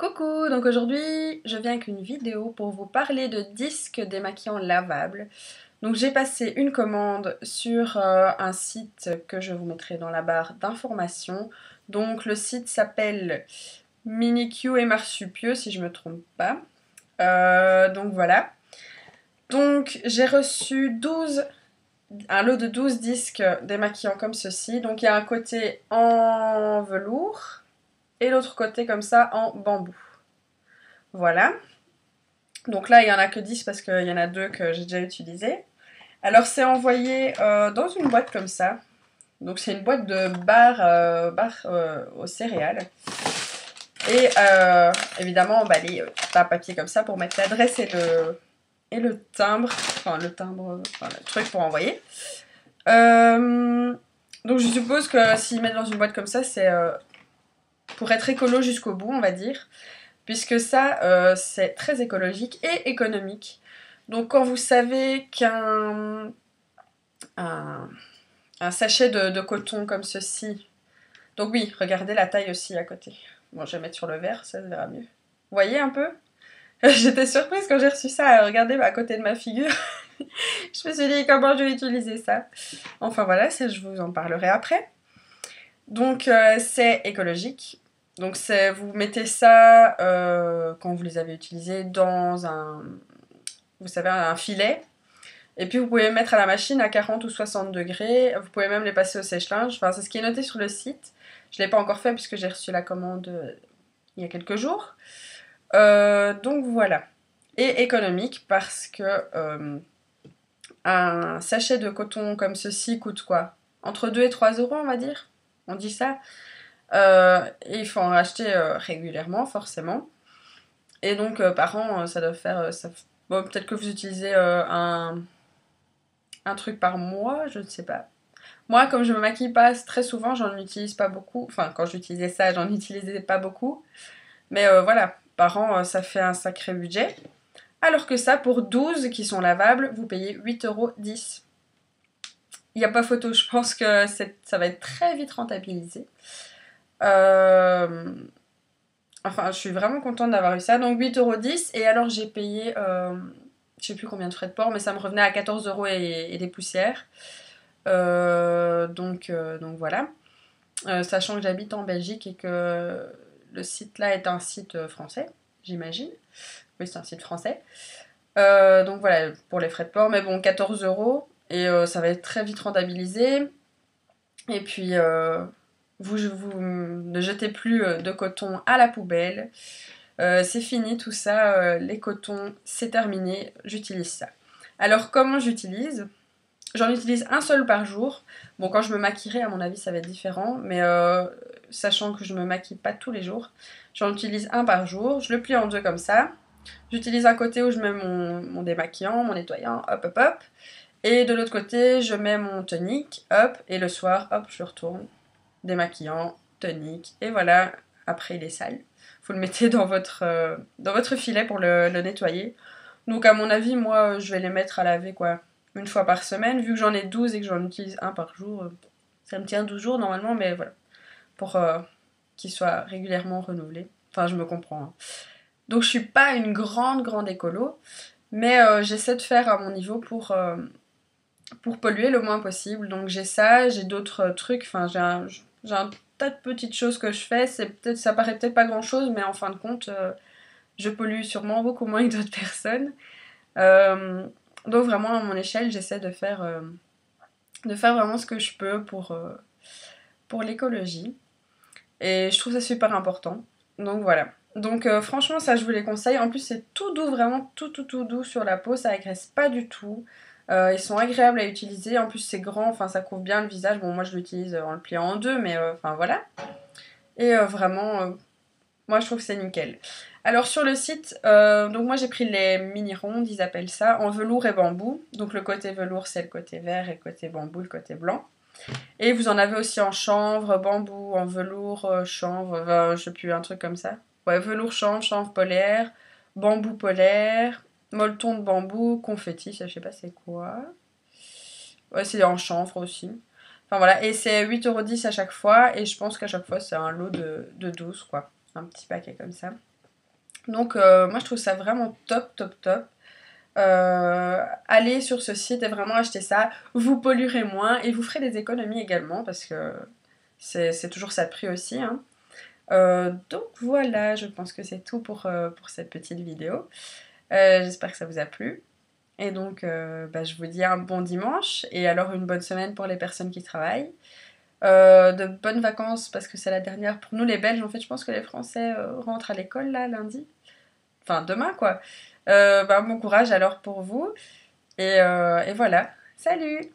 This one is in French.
Coucou, donc aujourd'hui je viens avec une vidéo pour vous parler de disques démaquillants lavables. Donc j'ai passé une commande sur un site que je vous mettrai dans la barre d'informations. Donc le site s'appelle Minicue et Marsupieux si je me trompe pas. Donc voilà. Donc j'ai reçu un lot de 12 disques démaquillants comme ceci. Donc il y a un côté en velours et l'autre côté comme ça en bambou. Voilà. Donc là, il n'y en a que 10 parce qu'il y en a 2 que j'ai déjà utilisés. Alors, c'est envoyé dans une boîte comme ça. Donc, c'est une boîte de barres aux céréales. Et évidemment, emballé d'un papier comme ça pour mettre l'adresse et le timbre. Enfin, le truc pour envoyer. Donc, je suppose que s'ils mettent dans une boîte comme ça, c'est pour être écolo jusqu'au bout, on va dire. Puisque ça, c'est très écologique et économique. Donc quand vous savez qu'un un sachet de coton comme ceci, donc oui, regardez la taille aussi à côté. Bon, je vais mettre sur le verre, ça verra mieux. Vous voyez un peu? J'étais surprise quand j'ai reçu ça, regardez à côté de ma figure. Je me suis dit comment je vais utiliser ça. Enfin voilà, ça je vous en parlerai après. Donc c'est écologique. Donc vous mettez ça quand vous les avez utilisés dans vous savez, un filet. Et puis vous pouvez les mettre à la machine à 40 ou 60 degrés. Vous pouvez même les passer au sèche-linge. Enfin, c'est ce qui est noté sur le site. Je ne l'ai pas encore fait puisque j'ai reçu la commande il y a quelques jours. Donc voilà. Et économique parce que un sachet de coton comme ceci coûte quoi? Entre 2 et 3 euros, on va dire. On dit ça. Et il faut en racheter régulièrement, forcément. Et donc, par an, ça doit faire... Bon, peut-être que vous utilisez un truc par mois, je ne sais pas. Moi, comme je me maquille pas très souvent, j'en utilise pas beaucoup. Enfin, quand j'utilisais ça, j'en utilisais pas beaucoup. Mais voilà, par an, ça fait un sacré budget. Alors que ça, pour 12 qui sont lavables, vous payez 8,10 €. Il n'y a pas photo, je pense que ça va être très vite rentabilisé. Enfin, je suis vraiment contente d'avoir eu ça. Donc 8,10 €. Et alors, j'ai payé, je sais plus combien de frais de port, mais ça me revenait à 14 € et des poussières. Donc voilà. Sachant que j'habite en Belgique et que le site là est un site français, j'imagine. Oui, c'est un site français. Donc voilà, pour les frais de port. Mais bon, 14 € et ça va être très vite rentabilisé. Et puis, vous ne jetez plus de coton à la poubelle. C'est fini tout ça, les cotons, c'est terminé, j'utilise ça. Alors comment j'utilise? J'en utilise un seul par jour. Bon, quand je me maquillerai, à mon avis, ça va être différent, mais sachant que je me maquille pas tous les jours, j'en utilise un par jour. Je le plie en deux comme ça. J'utilise un côté où je mets mon démaquillant, mon nettoyant, hop hop hop. Et de l'autre côté, je mets mon tonique, hop, et le soir, hop, je retourne. Démaquillant, tonique, et voilà, après il est sale. Vous le mettez dans votre filet pour le nettoyer. Donc à mon avis, moi, je vais les mettre à laver quoi, une fois par semaine. Vu que j'en ai 12 et que j'en utilise un par jour, ça me tient 12 jours normalement, mais voilà, pour qu'ils soient régulièrement renouvelés. Enfin, je me comprends. Hein. Donc je suis pas une grande écolo, mais j'essaie de faire à mon niveau pour polluer le moins possible. Donc j'ai ça, j'ai d'autres trucs, enfin j'ai un tas de petites choses que je fais, ça paraît peut-être pas grand chose, mais en fin de compte, je pollue sûrement beaucoup moins que d'autres personnes. Donc vraiment à mon échelle, j'essaie de faire vraiment ce que je peux pour l'écologie. Et je trouve ça super important. Donc voilà. Donc franchement ça je vous les conseille. En plus c'est tout doux, vraiment tout doux sur la peau, ça agresse pas du tout. Ils sont agréables à utiliser, en plus c'est grand, enfin ça couvre bien le visage. Bon moi je l'utilise en le pliant en deux, mais enfin voilà. Et vraiment, moi je trouve que c'est nickel. Alors sur le site, donc moi j'ai pris les mini rondes, ils appellent ça, en velours et bambou. Donc le côté velours c'est le côté vert et le côté bambou le côté blanc. Et vous en avez aussi en chanvre, bambou, en velours, chanvre, je sais plus, un truc comme ça. Ouais, velours, chanvre polaire, bambou polaire, molleton de bambou, confetti, ça je sais pas c'est quoi. Ouais, c'est en chanvre aussi. Enfin voilà, et c'est 8,10 € à chaque fois, et je pense qu'à chaque fois c'est un lot de 12 quoi. Un petit paquet comme ça. Donc moi je trouve ça vraiment top, top, top. Allez sur ce site et vraiment acheter ça. Vous polluerez moins et vous ferez des économies également parce que c'est toujours ça de prix aussi, hein. Donc voilà, je pense que c'est tout pour cette petite vidéo. J'espère que ça vous a plu. Et donc, bah, je vous dis un bon dimanche et alors une bonne semaine pour les personnes qui travaillent. De bonnes vacances parce que c'est la dernière pour nous les Belges. En fait, je pense que les Français rentrent à l'école là lundi. Enfin, demain quoi. Bah, bon courage alors pour vous. Et voilà. Salut!